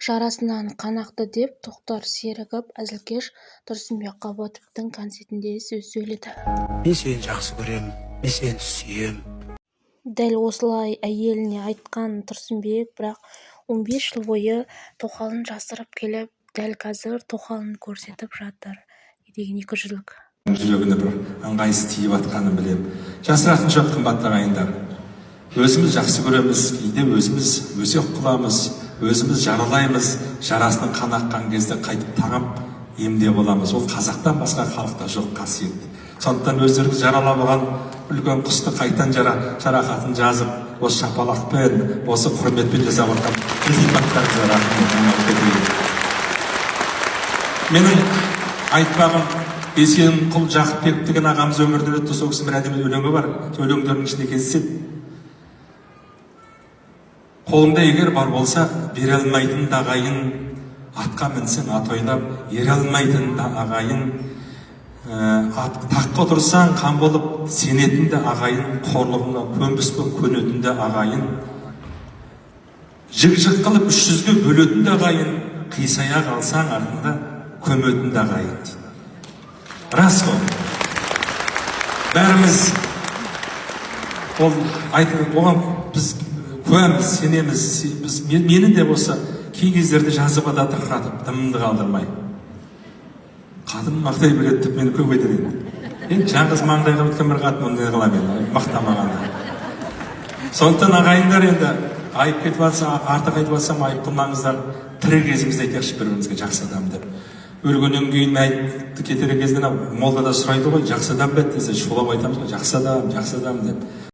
жарасынан қан ақты деп Тоқтар Серігов әзілкеш Тұрсынбек Қабатовтың концертінде сөз сөйледі. Мен сені жақсы көрем, мен сені сүйем. Дәл осылай әйеліне айтқан Тұрсынбек, бірақ 15 жыл бойы тоқалын жасырып келіп, дәл қазір тоқалын көрсетіп жатыр деген 2 жылдық. Жүрегіне бір ыңғайсыз тиіп атқанын білем. Жасыратын жоқ, қымбатты ағайындар. Өзіміз жақсы көреміз, кейде өзіміз өсек қыламыз, өзіміз жаралаймыз, жарасының қан аққан кезде қайтып таңып емде боламыз. Ол қазақтан басқа халықта жоқ қасиет. Сондықтан өздеріңіз жаралап алған үлкен құсты қайтан жарақатын жазып, осы шапалақпен, осы құрметпен жасап жатқан ілтипаттарыңызға рахмет етейін. Менің айтпағым Есенқұл Жақыпбек деген ағамыз өмірден өтті, сол кісінің бір әдемі өлеңі бар, өлеңдердің ішінде кездеседі. Қолыңда егер бар болса, бере алмайтын да ағайын, атқа мінсең ат ойнап, ере алмайтын да ағайын, таққа отырсаң қан болып сенетін де ағайын, қорлығына көнбіс болып көнетін де ағайын, жік-жік қылып 300-ге бөлетін де ағайын, қисая қалсаң артында көметін де ағайын. Рас қой. Бәріміз оған біз куәміз, сенеміз. Мені де болса кей кездерде жазып адатырқатып, дымымды қалдырмай. Қатын мақтай біледі деп мені көп айтады. Енді жаңғыз маңдайға біткен бір қатын ондай қылам енді, мақтамағанда. Сондықтан ағайындар енді айып кетіп жатса, артық айтып жатсам айып қылмаңыздар. Тірі кезімізде айтайықшы бір-бірімізге жақсы адам деп. Өлгеннен кейін айтты кетер кезінде молда да сұрайды ғой, жақсы адам бе десе, шулап айтамыз ғой, жақсы адам деп.